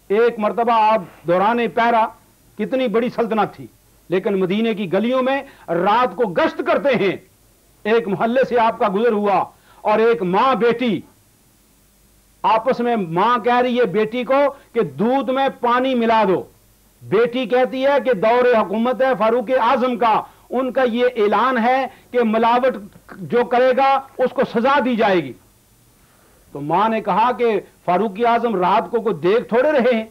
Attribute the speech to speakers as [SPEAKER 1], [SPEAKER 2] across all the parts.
[SPEAKER 1] ایک مرتبہ آپ دوران پیرا کتنی بڑی سلطنت تھی، لیکن مدینے کی گلیوں میں رات کو گشت کرتے ہیں، ایک محلے سے آپ کا گزر ہوا اور ایک ماں بیٹی آپس میں، ماں کہہ رہی ہے بیٹی کو کہ دودھ میں پانی ملا دو، بیٹی کہتی ہے کہ دور حکومت ہے فاروق اعظم کا، ان کا یہ اعلان ہے کہ ملاوٹ جو کرے گا اس کو سزا دی جائے گی۔ تو ماں نے کہا کہ فاروق اعظم رات کو دیکھ تھوڑے رہے ہیں؟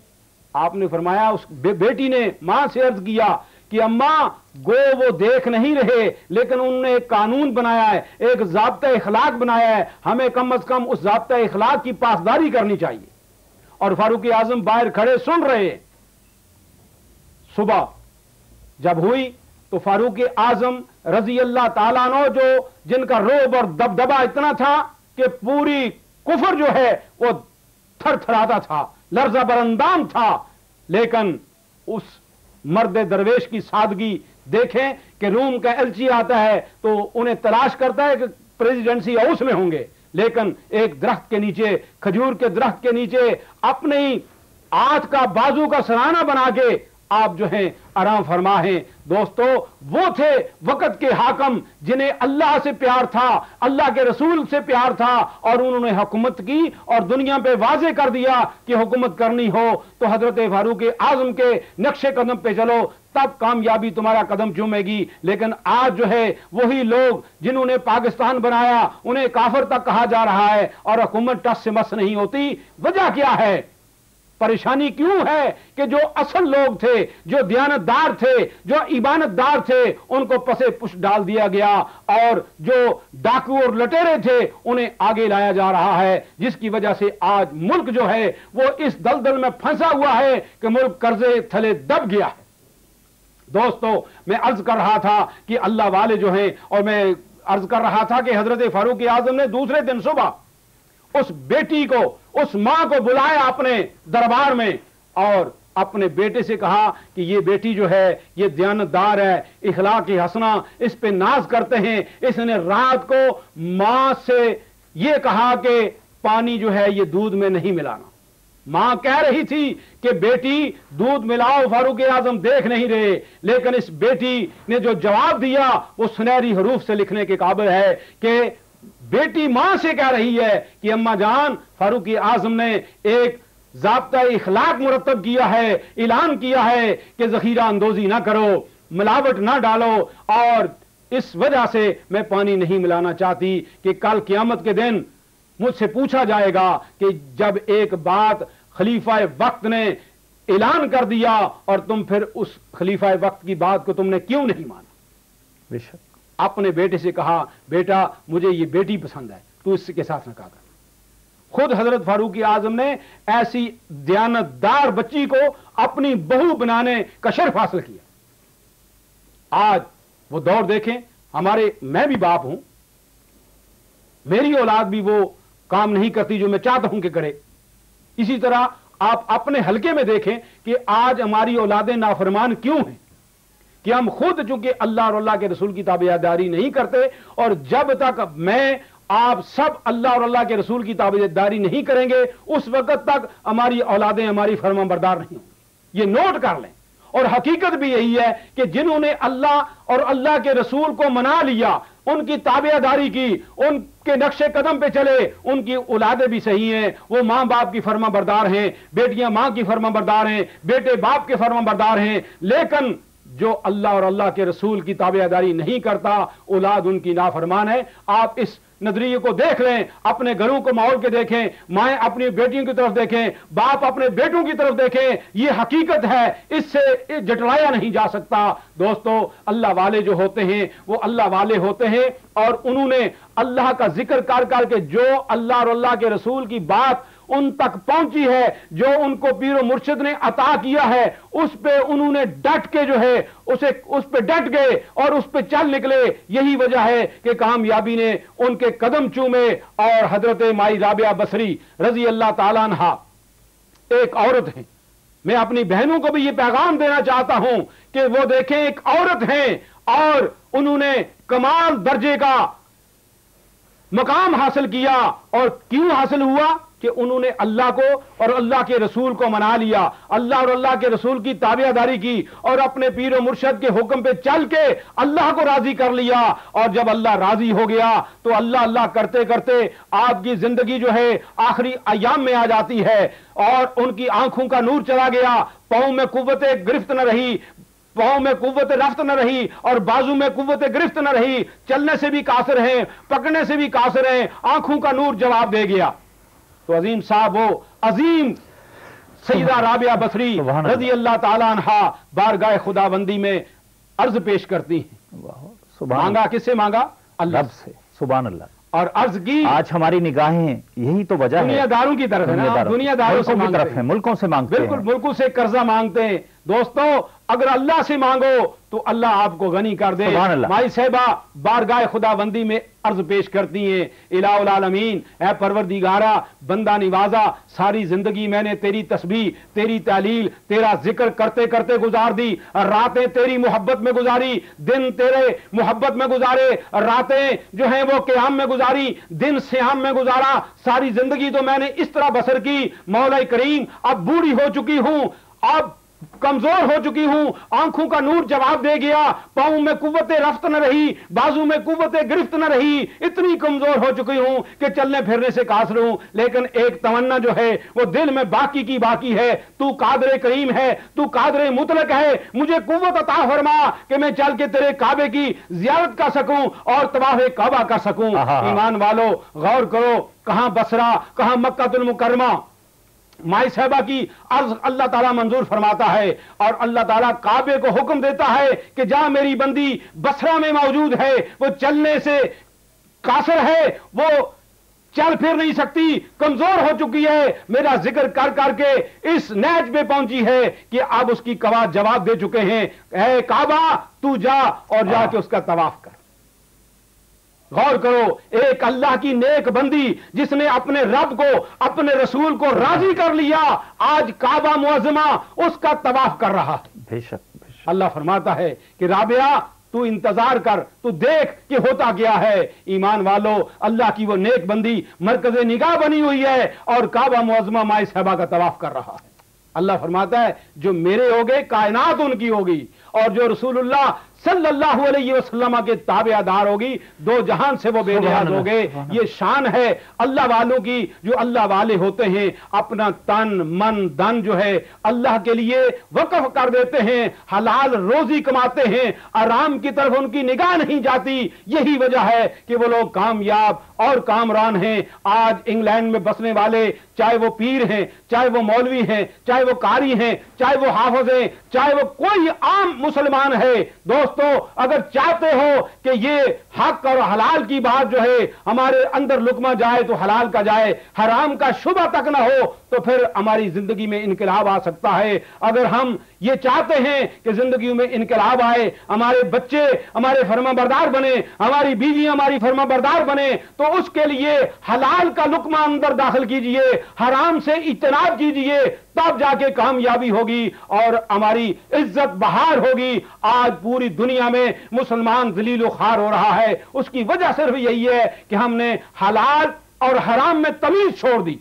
[SPEAKER 1] آپ نے فرمایا، اس بیٹی نے ماں سے عرض کیا کہ اماں گو وہ دیکھ نہیں رہے، لیکن انہوں نے ایک قانون بنایا ہے، ایک ضابطہ اخلاق بنایا ہے، ہمیں کم از کم اس ضابطہ اخلاق کی پاسداری کرنی چاہیے۔ اور فاروق اعظم باہر کھڑے سن رہے۔ صبح جب ہوئی تو فاروق اعظم رضی اللہ تعالیٰ عنہ، جن کا رعب اور دبدبہ اتنا تھا کہ پوری کفر جو ہے وہ تھر تھراتا تھا، لرزہ براندام تھا، لیکن اس مرد درویش کی سادگی دیکھیں کہ روم کا ایلچی آتا ہے تو انہیں تلاش کرتا ہے کہ پریزیڈنسی ہاؤس میں ہوں گے، لیکن ایک درخت کے نیچے، کھجور کے درخت کے نیچے اپنی ہاتھ کا بازو کا سرانہ بنا کے آپ جو ہیں آرام فرما ہیں۔ دوستو، وہ تھے وقت کے حاکم جنہیں اللہ سے پیار تھا، اللہ کے رسول سے پیار تھا، اور انہوں نے حکومت کی اور دنیا پہ واضح کر دیا کہ حکومت کرنی ہو تو حضرت فاروق اعظم کے نقش قدم پہ چلو، تب کامیابی تمہارا قدم چومے گی۔ لیکن آج جو ہے وہی لوگ جنہوں نے پاکستان بنایا انہیں کافر تک کہا جا رہا ہے، اور حکومت ٹس سے مس نہیں ہوتی۔ وجہ کیا ہے؟ پریشانی کیوں ہے کہ جو اصل لوگ تھے، جو دیانتدار تھے، جو عبادت دار تھے، ان کو پسے پش ڈال دیا گیا، اور جو ڈاکو اور لٹیرے تھے انہیں آگے لایا جا رہا ہے، جس کی وجہ سے آج ملک جو ہے وہ اس دلدل میں پھنسا ہوا ہے کہ ملک قرضے تھلے دب گیا ہے۔ دوستو، میں عرض کر رہا تھا کہ اللہ والے جو ہیں، اور میں عرض کر رہا تھا کہ حضرت فاروق اعظم نے دوسرے دن صبح اس بیٹی کو، اس ماں کو بلایا اپنے دربار میں، اور اپنے بیٹے سے کہا کہ یہ بیٹی جو ہے یہ دیانتدار ہے، اخلاق حسنہ، اس پہ ناز کرتے ہیں۔ اس نے رات کو ماں سے یہ کہا کہ پانی جو ہے یہ دودھ میں نہیں ملانا۔ ماں کہہ رہی تھی کہ بیٹی دودھ ملاؤ، فاروق اعظم دیکھ نہیں رہے، لیکن اس بیٹی نے جو جواب دیا وہ سنہری حروف سے لکھنے کے قابل ہے کہ بیٹی ماں سے کہہ رہی ہے کہ اماں جان، فاروق اعظم نے ایک ضابطہ اخلاق مرتب کیا ہے، اعلان کیا ہے کہ ذخیرہ اندوزی نہ کرو، ملاوٹ نہ ڈالو، اور اس وجہ سے میں پانی نہیں ملانا چاہتی کہ کل قیامت کے دن مجھ سے پوچھا جائے گا کہ جب ایک بات خلیفہ وقت نے اعلان کر دیا اور تم پھر اس خلیفہ وقت کی بات کو تم نے کیوں نہیں مانا۔
[SPEAKER 2] بے شک
[SPEAKER 1] اپنے بیٹے سے کہا، بیٹا مجھے یہ بیٹی پسند ہے، تو اس کے ساتھ نکاح کر۔ خود حضرت فاروق اعظم نے ایسی دیانتدار بچی کو اپنی بہو بنانے کا شرف حاصل کیا۔ آج وہ دور دیکھیں، میں بھی باپ ہوں، میری اولاد بھی وہ کام نہیں کرتی جو میں چاہتا ہوں کہ کرے۔ اسی طرح آپ اپنے حلقے میں دیکھیں کہ آج ہماری اولادیں نافرمان کیوں ہیں، کہ ہم خود چونکہ اللہ اور اللہ کے رسول کی تابعداری نہیں کرتے، اور جب تک میں آپ سب اللہ اور اللہ کے رسول کی تابعداری نہیں کریں گے اس وقت تک ہماری اولادیں ہماری فرما بردار نہیں ہوں گی۔ یہ نوٹ کر لیں۔ اور حقیقت بھی یہی ہے کہ جنہوں نے اللہ اور اللہ کے رسول کو منا لیا، ان کی تابعداری کی، ان کے نقش قدم پہ چلے، ان کی اولادیں بھی صحیح ہیں، وہ ماں باپ کی فرما بردار ہیں، بیٹیاں ماں کی فرما بردار ہیں، بیٹے باپ کے فرما بردار ہیں۔ لیکن جو اللہ اور اللہ کے رسول کی تابعداری نہیں کرتا، اولاد ان کی نافرمان ہے۔ آپ اس نظریے کو دیکھ لیں، اپنے گھروں کو ماحول کے دیکھیں، مائیں اپنی بیٹیوں کی طرف دیکھیں، باپ اپنے بیٹوں کی طرف دیکھیں، یہ حقیقت ہے، اس سے جٹلایا نہیں جا سکتا۔ دوستو، اللہ والے جو ہوتے ہیں وہ اللہ والے ہوتے ہیں، اور انہوں نے اللہ کا ذکر کر کر کے جو اللہ اور اللہ کے رسول کی بات ان تک پہنچی ہے، جو ان کو پیر و مرشد نے عطا کیا ہے، اس پہ انہوں نے ڈٹ کے جو ہے اس پہ ڈٹ گئے اور اس پہ چل نکلے۔ یہی وجہ ہے کہ کامیابی نے ان کے قدم چومے۔ اور حضرت مائی رابعہ بصری رضی اللہ تعالیٰ عنہا ایک عورت ہیں۔ میں اپنی بہنوں کو بھی یہ پیغام دینا چاہتا ہوں کہ وہ دیکھیں، ایک عورت ہیں اور انہوں نے کمال درجے کا مقام حاصل کیا۔ اور کیوں حاصل ہوا؟ کہ انہوں نے اللہ کو اور اللہ کے رسول کو منا لیا، اللہ اور اللہ کے رسول کی تابعداری کی اور اپنے پیر و مرشد کے حکم پہ چل کے اللہ کو راضی کر لیا، اور جب اللہ راضی ہو گیا تو اللہ اللہ کرتے کرتے آپ کی زندگی جو ہے آخری ایام میں آ جاتی ہے، اور ان کی آنکھوں کا نور چلا گیا، پاؤں میں قوت گرفت نہ رہی، پاؤں میں قوت رفت نہ رہی اور بازو میں قوت گرفت نہ رہی، چلنے سے بھی قاصر ہیں، پکڑنے سے بھی قاصر ہیں، آنکھوں کا نور جواب دے گیا۔ تو عظیم صاحب وہ عظیم سیدہ رابعہ بصری رضی اللہ تعالیٰ عنہا بارگاہ خدا بندی میں عرض پیش کرتی ہیں۔ مانگا کس سے مانگا؟ اللہ
[SPEAKER 2] سے، سبحان اللہ،
[SPEAKER 1] اور عرض کی
[SPEAKER 2] آج ہماری نگاہیں یہی تو وجہ ہے،
[SPEAKER 1] دنیا داروں کی طرف ہے نا، دنیا داروں سے
[SPEAKER 2] طرف ہے، ملکوں سے مانگتے ہیں،
[SPEAKER 1] بالکل ملکوں سے قرضہ مانگتے ہیں۔ دوستو اگر اللہ سے مانگو تو اللہ آپ کو غنی کر دے۔ مائی صاحبہ بارگاہ خدا بندی میں عرض پیش کرتی ہیں، الہ العالمین، اے پروردگارا بندہ نوازا، ساری زندگی میں نے تیری تسبیح، تیری تعلیل، تیرا ذکر کرتے کرتے گزار دی، راتیں تیری محبت میں گزاری، دن تیرے محبت میں گزارے، راتیں جو ہیں وہ قیام میں گزاری، دن سیام میں گزارا، ساری زندگی تو میں نے اس طرح بسر کی۔ مولا کریم اب بوڑھی ہو چکی ہوں، اب کمزور ہو چکی ہوں، آنکھوں کا نور جواب دے گیا، پاؤں میں قوت رفت نہ رہی، بازو میں قوت گرفت نہ رہی، اتنی کمزور ہو چکی ہوں کہ چلنے پھرنے سے قاصر ہوں، لیکن ایک تمنا جو ہے وہ دل میں باقی کی باقی ہے، تو قادر کریم ہے، تو قادر مطلق ہے، مجھے قوت عطا فرما کہ میں چل کے تیرے کعبے کی زیارت کر سکوں اور طواف کعبہ کر سکوں۔ ایمان والو غور کرو، کہاں بصرہ، کہاں مکہ المکرمہ، مائی صاحبہ کی عرض اللہ تعالیٰ منظور فرماتا ہے، اور اللہ تعالیٰ کعبے کو حکم دیتا ہے کہ جہاں میری بندی بصرہ میں موجود ہے، وہ چلنے سے قاصر ہے، وہ چل پھر نہیں سکتی، کمزور ہو چکی ہے، میرا ذکر کر کر کے اس نیج پہ پہنچی ہے کہ اب اس کی قوات جواب دے چکے ہیں، اے کعبہ تو جا اور جا کے اس کا طواف کر۔ غور کرو، ایک اللہ کی نیک بندی جس نے اپنے رب کو، اپنے رسول کو راضی کر لیا، آج کعبہ معظمہ اس کا طواف کر رہا ہے۔
[SPEAKER 2] بے شک
[SPEAKER 1] اللہ فرماتا ہے کہ رابعہ تو انتظار کر، تو دیکھ کہ ہوتا کیا ہے۔ ایمان والو اللہ کی وہ نیک بندی مرکز نگاہ بنی ہوئی ہے اور کعبہ معظمہ مائی صاحبہ کا طواف کر رہا ہے۔ اللہ فرماتا ہے جو میرے ہوگے کائنات ان کی ہوگی، اور جو رسول اللہ صلی اللہ علیہ وسلم کے تابع دار ہوگی، دو جہان سے وہ بے نیاز ہو گئے۔ یہ شان ہے اللہ والوں کی، جو اللہ والے ہوتے ہیں اپنا تن من دن جو ہے اللہ کے لیے وقف کر دیتے ہیں، حلال روزی کماتے ہیں، آرام کی طرف ان کی نگاہ نہیں جاتی۔ یہی وجہ ہے کہ وہ لوگ کامیاب اور کامران ہیں۔ آج انگلینڈ میں بسنے والے، چاہے وہ پیر ہیں، چاہے وہ مولوی ہیں، چاہے وہ قاری ہیں، چاہے وہ حافظ ہیں، چاہے وہ کوئی عام مسلمان ہے، دوستو اگر چاہتے ہو کہ یہ حق اور حلال کی بات جو ہے ہمارے اندر لقمہ جائے تو حلال کا جائے، حرام کا شبہ تک نہ ہو، تو پھر ہماری زندگی میں انقلاب آ سکتا ہے۔ اگر ہم یہ چاہتے ہیں کہ زندگی میں انقلاب آئے، ہمارے بچے ہمارے فرما بردار بنے، ہماری بیوی ہماری فرما بردار بنے، تو اس کے لیے حلال کا لقمہ اندر داخل کیجئے، حرام سے اجتناب کیجئے، تب جا کے کامیابی ہوگی اور ہماری عزت بہار ہوگی۔ آج پوری دنیا میں مسلمان ذلیل و خوار ہو رہا ہے، اس کی وجہ صرف یہی ہے کہ ہم نے حلال اور حرام میں تمیز چھوڑ دی،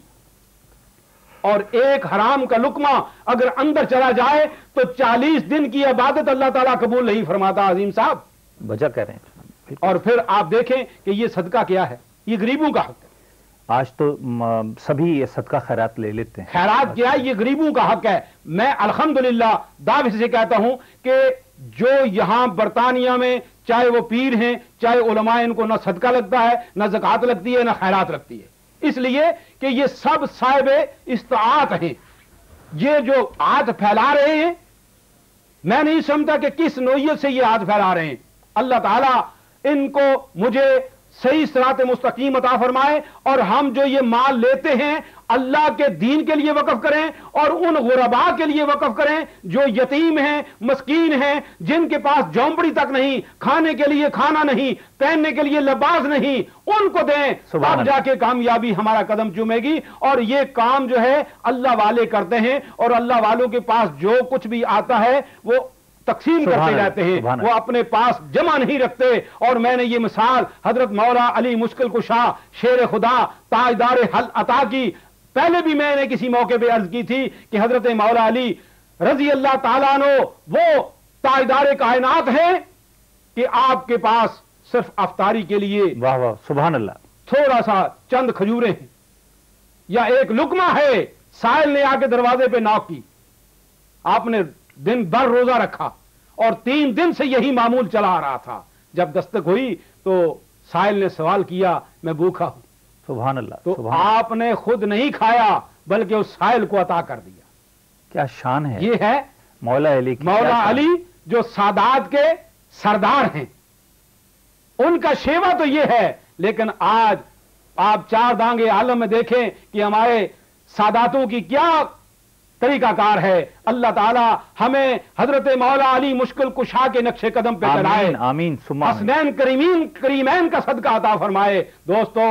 [SPEAKER 1] اور ایک حرام کا لقمہ اگر اندر چلا جائے تو 40 دن کی عبادت اللہ تعالیٰ قبول نہیں فرماتا۔ عظیم صاحب
[SPEAKER 2] وجہ کہہ رہے ہیں،
[SPEAKER 1] اور پھر آپ دیکھیں کہ یہ صدقہ کیا ہے، یہ غریبوں کا حق ہے۔
[SPEAKER 2] آج تو سبھی یہ صدقہ خیرات لے لیتے ہیں۔
[SPEAKER 1] خیرات کیا ہے؟ یہ غریبوں کا حق ہے۔ میں الحمدللہ دعوے سے کہتا ہوں کہ جو یہاں برطانیہ میں چاہے وہ پیر ہیں چاہے علماء، ان کو نہ صدقہ لگتا ہے، نہ زکوٰۃ لگتی ہے، نہ خیرات لگتی ہے، اس لیے کہ یہ سب صاحب استطاعت ہیں۔ یہ جو ہاتھ پھیلا رہے ہیں، میں نہیں سمجھتا کہ کس نوعیت سے یہ ہاتھ پھیلا رہے ہیں۔ اللہ تعالیٰ ان کو مجھے صحیح صراط مستقیم عطا فرمائے، اور ہم جو یہ مال لیتے ہیں اللہ کے دین کے لیے وقف کریں، اور ان غرباء کے لیے وقف کریں جو یتیم ہیں، مسکین ہیں، جن کے پاس جھونپڑی تک نہیں، کھانے کے لیے کھانا نہیں، پہننے کے لیے لباس نہیں، ان کو دیں، تب جا کے کامیابی ہمارا قدم چومے گی۔ اور یہ کام جو ہے اللہ والے کرتے ہیں، اور اللہ والوں کے پاس جو کچھ بھی آتا ہے وہ تقسیم کرتے جاتے ہیں، وہ اپنے پاس جمع نہیں رکھتے۔ اور میں نے یہ مثال حضرت مولا علی مشکل کشا شیر خدا تاجدار حل عطا کی پہلے بھی میں نے کسی موقع پہ عرض کی تھی کہ حضرت مولا علی رضی اللہ تعالیٰ عنہ وہ تاجدار کائنات ہیں کہ آپ کے پاس صرف افطاری کے لیے
[SPEAKER 2] واہ واہ سبحان اللہ
[SPEAKER 1] تھوڑا سا چند کھجوریں ہیں یا ایک لقمہ ہے، سائل نے آ کے دروازے پہ ناک کی، آپ نے دن بھر روزہ رکھا اور 3 دن سے یہی معمول چلا آ رہا تھا، جب دستک ہوئی تو سائل نے سوال کیا میں بھوکا ہوں،
[SPEAKER 2] سبحان اللہ
[SPEAKER 1] تو
[SPEAKER 2] سبحان اللہ.
[SPEAKER 1] آپ نے خود نہیں کھایا بلکہ اس سائل کو عطا کر دیا.
[SPEAKER 2] کیا شان ہے
[SPEAKER 1] یہ ہے
[SPEAKER 2] مولا علی کی،
[SPEAKER 1] مولا علی جو سادات کے سردار ہیں، ان کا شیوا تو یہ ہے. لیکن آج آپ 4 دانگے عالم میں دیکھیں کہ ہمارے ساداتوں کی کیا طریقہ کار ہے. اللہ تعالی ہمیں حضرت مولا علی مشکل کشا کے نقش قدم پہ چلائے،
[SPEAKER 2] آمین آمین ثم آمین.
[SPEAKER 1] حسنین کریمین کا صدقہ عطا فرمائے. دوستو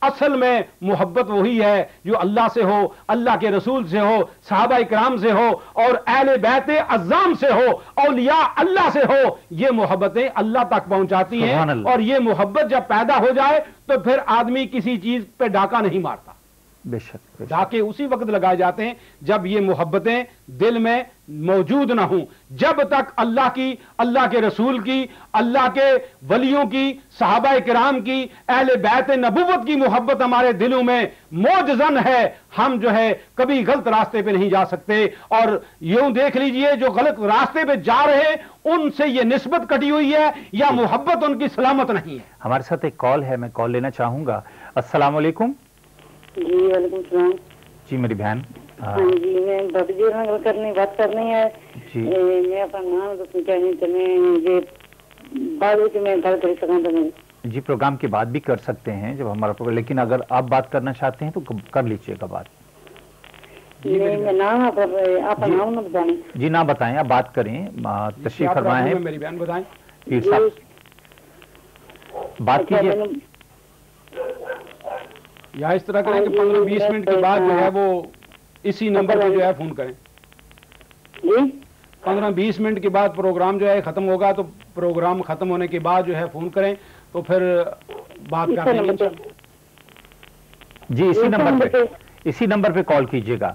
[SPEAKER 1] اصل میں محبت وہی ہے جو اللہ سے ہو، اللہ کے رسول سے ہو، صحابہ کرام سے ہو اور اہل بیت اعظام سے ہو، اولیاء اللہ سے ہو. یہ محبتیں اللہ تک پہنچاتی ہیں
[SPEAKER 2] سبحان اللہ.
[SPEAKER 1] اور یہ محبت جب پیدا ہو جائے تو پھر آدمی کسی چیز پہ ڈاکہ نہیں مارتا.
[SPEAKER 2] بے شک
[SPEAKER 1] ڈاکے اسی وقت لگائے جاتے ہیں جب یہ محبتیں دل میں موجود نہ ہوں. جب تک اللہ کی، اللہ کے رسول کی، اللہ کے ولیوں کی، صحابہ کرام کی، اہل بیت نبوت کی محبت ہمارے دلوں میں موجزن ہے، ہم جو ہے کبھی غلط راستے پہ نہیں جا سکتے. اور یوں دیکھ لیجئے جو غلط راستے پہ جا رہے ان سے یہ نسبت کٹی ہوئی ہے یا محبت ان کی سلامت نہیں ہے.
[SPEAKER 2] ہمارے ساتھ ایک کال ہے، میں کال لینا چاہوں گا. السلام علیکم.
[SPEAKER 3] جی وعلیکم السلام.
[SPEAKER 2] جی میری بہن.
[SPEAKER 3] ہاں جی میں بابی جی بات کرنی ہے.
[SPEAKER 2] جی
[SPEAKER 3] میں اپنا نام دسنا چاہیے تو میں بعد میں گل کر سکوں تو میں
[SPEAKER 2] جی پروگرام کے بعد بھی کر سکتے ہیں جب ہمارا پروگرام، لیکن اگر آپ بات کرنا چاہتے ہیں تو کر لیجیے گا بات.
[SPEAKER 3] میں نام آپ نام نہ بتائیں.
[SPEAKER 2] جی نہ بتائیں، آپ بات کریں، تشریف فرمائیں.
[SPEAKER 1] میری بہن بتائیں.
[SPEAKER 2] پیر صاحب بات کیجیے.
[SPEAKER 1] یا اس طرح کریں کہ 15-20 منٹ کے بعد جو ہے وہ اسی نمبر پہ جو ہے فون کریں.
[SPEAKER 3] جی
[SPEAKER 1] 15-20 منٹ کے بعد پروگرام جو ہے ختم ہوگا تو پروگرام ختم ہونے کے بعد جو ہے فون کریں تو پھر بات کر لیں گے.
[SPEAKER 2] جی اسی نمبر پہ کال کیجیے گا.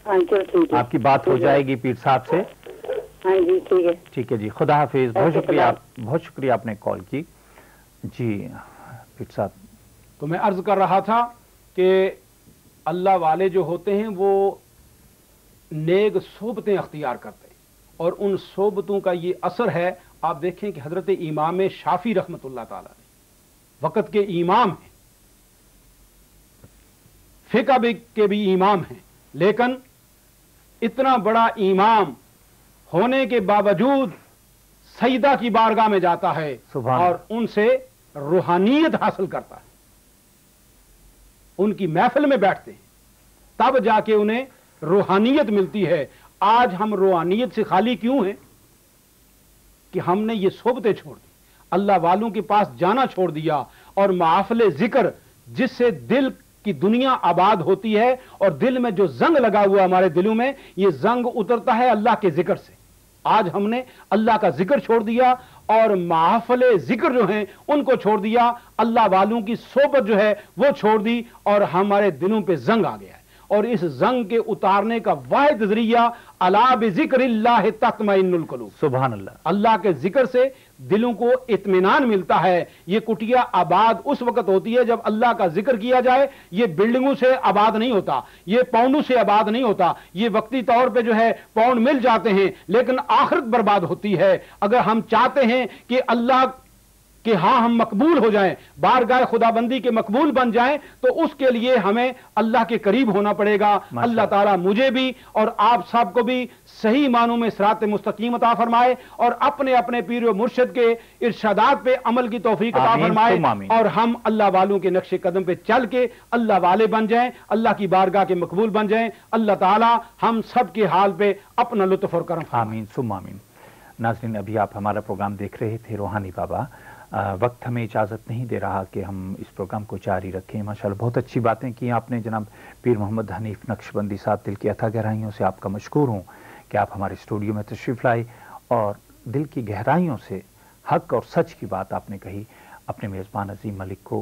[SPEAKER 3] ہاں چلو ٹھیک ہے،
[SPEAKER 2] آپ کی بات ہو جائے گی پیر صاحب سے.
[SPEAKER 3] ہاں جی ٹھیک ہے.
[SPEAKER 2] ٹھیک ہے جی، خدا حافظ. بہت شکریہ، بہت شکریہ آپ نے کال کی. جی پیر صاحب
[SPEAKER 1] تو میں عرض کر رہا تھا کہ اللہ والے جو ہوتے ہیں وہ نیک صحبتیں اختیار کرتے ہیں اور ان صحبتوں کا یہ اثر ہے. آپ دیکھیں کہ حضرت امام شافعی رحمت اللہ تعالی نے وقت کے امام ہیں، فقہ کے بھی امام ہیں، لیکن اتنا بڑا امام ہونے کے باوجود سیدہ کی بارگاہ میں جاتا ہے اور ان سے روحانیت حاصل کرتا ہے. ان کی محفل میں بیٹھتے ہیں تب جا کے انہیں روحانیت ملتی ہے. آج ہم روحانیت سے خالی کیوں ہیں؟ کہ ہم نے یہ صحبتیں چھوڑ دی، اللہ والوں کے پاس جانا چھوڑ دیا اور محافل ذکر جس سے دل کی دنیا آباد ہوتی ہے اور دل میں جو زنگ لگا ہوا ہمارے دلوں میں یہ زنگ اترتا ہے اللہ کے ذکر سے. آج ہم نے اللہ کا ذکر چھوڑ دیا اور محافل ذکر جو ہیں ان کو چھوڑ دیا، اللہ والوں کی صحبت جو ہے وہ چھوڑ دی اور ہمارے دلوں پہ زنگ آ گیا ہے. اور اس زنگ کے اتارنے کا واحد ذریعہ الا بذکر اللہ تطمئن القلوب.
[SPEAKER 2] سبحان اللہ.
[SPEAKER 1] اللہ کے ذکر سے دلوں کو اطمینان ملتا ہے. یہ کٹیا آباد اس وقت ہوتی ہے جب اللہ کا ذکر کیا جائے. یہ بلڈنگوں سے آباد نہیں ہوتا، یہ پاؤنڈوں سے آباد نہیں ہوتا. یہ وقتی طور پہ جو ہے پاؤنڈ مل جاتے ہیں لیکن آخرت برباد ہوتی ہے. اگر ہم چاہتے ہیں کہ اللہ کہ ہاں ہم مقبول ہو جائیں، بارگاہ خدا بندی کے مقبول بن جائیں، تو اس کے لیے ہمیں اللہ کے قریب ہونا پڑے گا. اللہ تعالیٰ مجھے بھی اور آپ سب کو بھی صحیح معنوں میں صراط مستقیم عطا فرمائے اور اپنے اپنے پیر و مرشد کے ارشادات پہ عمل کی توفیق عطا فرمائے اور ہم اللہ والوں کے نقش قدم پہ چل کے اللہ والے بن جائیں، اللہ کی بارگاہ کے مقبول بن جائیں. اللہ تعالیٰ ہم سب کے حال پہ اپنا لطف اور کرم فرمائے.
[SPEAKER 2] آمین ثم آمین. ناظرین ابھی آپ ہمارا پروگرام دیکھ رہے تھے روحانی بابا. وقت ہمیں اجازت نہیں دے رہا کہ ہم اس پروگرام کو جاری رکھیں. ماشاءاللہ بہت اچھی باتیں کی آپ نے جناب پیر محمد حنیف نقشبندی صاحب. دل کی اتھا گہرائیوں سے آپ کا مشکور ہوں کہ آپ ہمارے اسٹوڈیو میں تشریف لائے اور دل کی گہرائیوں سے حق اور سچ کی بات آپ نے کہی. اپنے میزبان عظیم ملک کو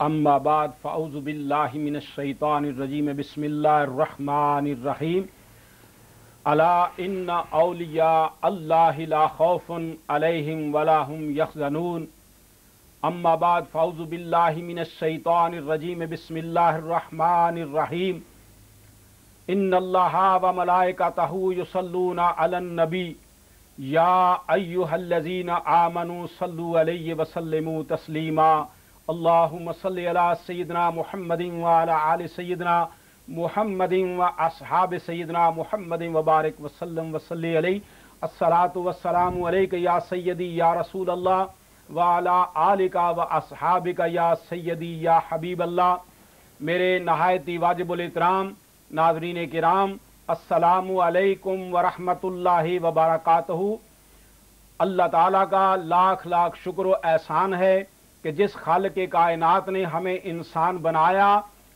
[SPEAKER 1] اما بعد فاعوذ باللہ من الشیطان الرجیم بسم اللہ الرحمن الرحیم الا ان اولیاء اللہ لا خوف علیہم ولا هم یحزنون اما بعد فاعوذ باللہ من الشیطان الرجیم بسم اللہ الرحمن الرحیم ان اللہ وملائکتہ یصلون علی النبی یا ایھا الذین آمنوا صلوا علیہ وسلموا تسلیما اللہم صلی علی سیدنا محمد وعلی آل سیدنا محمد واصحاب سیدنا محمد وبارک وسلم وصلی علیہ الصلاۃ والسلام علیک یا سیدی یا رسول اللہ وعلی آلک واصحابک یا سیدی یا حبیب اللہ۔ میرے نہایت واجب الاحترام ناظرین کرام، السلام علیکم ورحمۃ اللہ وبرکاتہ۔ اللہ تعالیٰ کا لاکھ لاکھ شکر و احسان ہے کہ جس خالق کائنات نے ہمیں انسان بنایا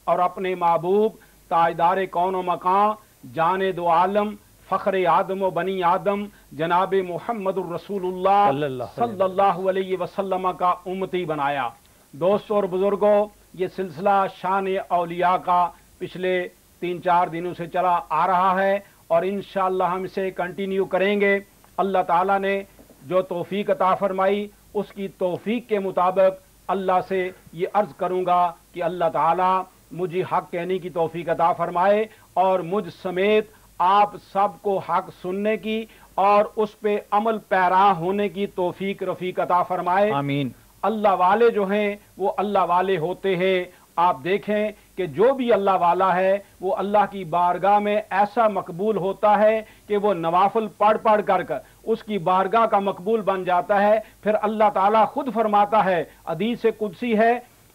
[SPEAKER 1] اور اپنے محبوب تاجدار کون و مکان، جان دو عالم، فخر آدم و بنی آدم جناب محمد الرسول اللہ صلی اللہ علیہ وسلم کا امتی بنایا۔ دوستوں اور بزرگوں، یہ سلسلہ شان اولیاء کا پچھلے 3-4 دنوں سے چلا آ رہا ہے اور انشاءاللہ ہم اسے کنٹینیو کریں گے۔ اللہ تعالیٰ نے جو توفیق عطا فرمائی اس کی توفیق کے مطابق اللہ سے یہ عرض کروں گا کہ اللہ تعالیٰ مجھے حق کہنے کی توفیق عطا فرمائے اور مجھ سمیت آپ سب کو حق سننے کی اور اس پہ عمل پیرا ہونے کی توفیق رفیق عطا فرمائے، آمین۔ اللہ والے جو ہیں وہ اللہ والے ہوتے ہیں۔ آپ دیکھیں کہ جو بھی اللہ والا ہے وہ اللہ کی بارگاہ میں ایسا مقبول ہوتا ہے کہ وہ نوافل پڑھ کر اس کی بارگاہ کا مقبول بن جاتا ہے۔ پھر اللہ تعالیٰ خود فرماتا ہے، حدیث قدسی ہے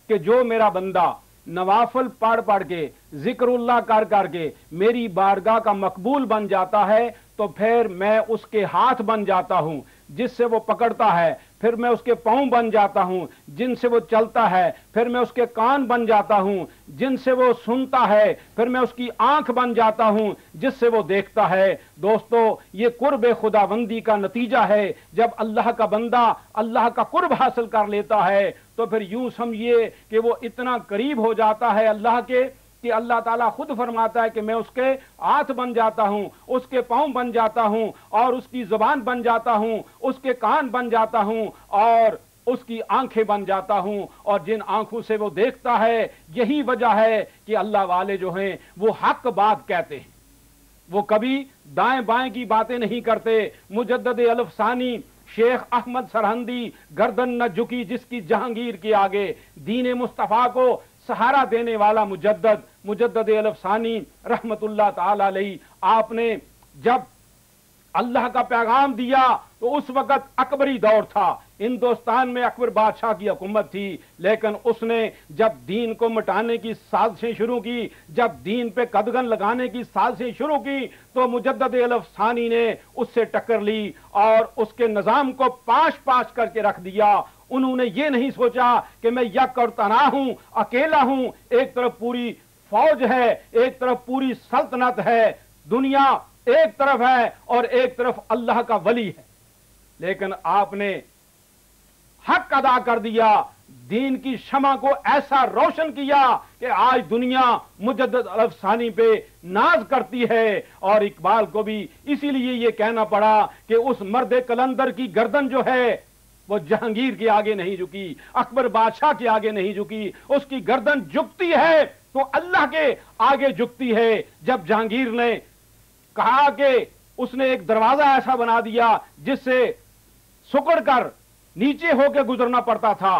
[SPEAKER 1] کہ جو میرا بندہ نوافل پڑھ کے ذکر اللہ کر کے میری بارگاہ کا مقبول بن جاتا ہے تو پھر میں اس کے ہاتھ بن جاتا ہوں جس سے وہ پکڑتا ہے، پھر میں اس کے پاؤں بن جاتا ہوں جن سے وہ چلتا ہے، پھر میں اس کے کان بن جاتا ہوں جن سے وہ سنتا ہے، پھر میں اس کی آنکھ بن جاتا ہوں جس سے وہ دیکھتا ہے۔ دوستو، یہ قرب خداوندی کا نتیجہ ہے۔ جب اللہ کا بندہ اللہ کا قرب حاصل کر لیتا ہے تو پھر یوں سمجھیے کہ وہ اتنا قریب ہو جاتا ہے اللہ کے کہ اللہ تعالیٰ خود فرماتا ہے کہ میں اس کے ہاتھ بن جاتا ہوں، اس کے پاؤں بن جاتا ہوں اور اس کی زبان بن جاتا ہوں، اس کے کان بن جاتا ہوں اور اس کی آنکھیں بن جاتا ہوں، اور جن آنکھوں سے وہ دیکھتا ہے یہی وجہ ہے کہ اللہ والے جو ہیں وہ حق بات کہتے ہیں، وہ کبھی دائیں بائیں کی باتیں نہیں کرتے۔ مجدد الف ثانی شیخ احمد سرہندی گردن نہ جھکی جس کی جہانگیر کے آگے، دین مصطفیٰ کو سہارا دینے والا مجدد الف ثانی رحمت اللہ تعالی علیہ، آپ نے جب اللہ کا پیغام دیا تو اس وقت اکبری دور تھا، ہندوستان میں اکبر بادشاہ کی حکومت تھی، لیکن اس نے جب دین کو مٹانے کی سازشیں شروع کی، جب دین پہ قدغن لگانے کی سازشیں شروع کی تو مجدد الف ثانی نے اس سے ٹکر لی اور اس کے نظام کو پاش کر کے رکھ دیا۔ انہوں نے یہ نہیں سوچا کہ میں یک اور تنہا ہوں، اکیلا ہوں، ایک طرف پوری فوج ہے، ایک طرف پوری سلطنت ہے، دنیا ایک طرف ہے اور ایک طرف اللہ کا ولی ہے، لیکن آپ نے حق ادا کر دیا، دین کی شمع کو ایسا روشن کیا کہ آج دنیا مجدد الف ثانی پہ ناز کرتی ہے، اور اقبال کو بھی اسی لیے یہ کہنا پڑا کہ اس مرد کلندر کی گردن جو ہے وہ جہانگیر کے آگے نہیں جھکی، اکبر بادشاہ کے آگے نہیں جھکی، اس کی گردن جھکتی ہے تو اللہ کے آگے جھکتی ہے۔ جب جہانگیر نے کہا کہ اس نے ایک دروازہ ایسا بنا دیا جس سے سکڑ کر نیچے ہو کے گزرنا پڑتا تھا،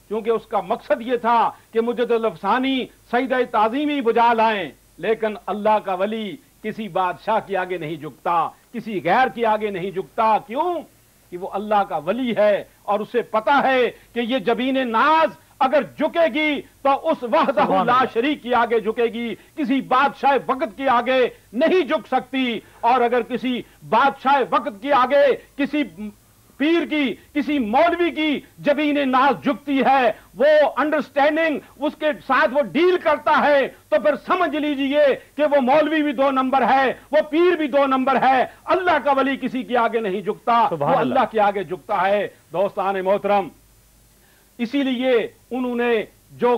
[SPEAKER 1] کیونکہ اس کا مقصد یہ تھا کہ مجدد الف ثانی سجدہ تعظیمی بجا لائیں، لیکن اللہ کا ولی کسی بادشاہ کے آگے نہیں جھکتا، کسی غیر کے آگے نہیں جھکتا۔ کیوں؟ کہ وہ اللہ کا ولی ہے اور اسے پتا ہے کہ یہ جبین ناز اگر جھکے گی تو اس وحدہ لا شریک کے آگے جھکے گی، کسی بادشاہ وقت کے آگے نہیں جھک سکتی، اور اگر کسی بادشاہ وقت کے آگے کسی پیر کی، کسی مولوی کی جبین ناز جھکتی ہے، وہ انڈرسٹینڈنگ اس کے ساتھ وہ ڈیل کرتا ہے، تو پھر سمجھ لیجئے کہ وہ مولوی بھی 2 نمبر ہے، وہ پیر بھی 2 نمبر ہے۔ اللہ کا ولی کسی کے آگے نہیں جھکتا، وہ اللہ کے آگے جھکتا ہے۔ دوستان محترم، اسی لیے انہوں نے جو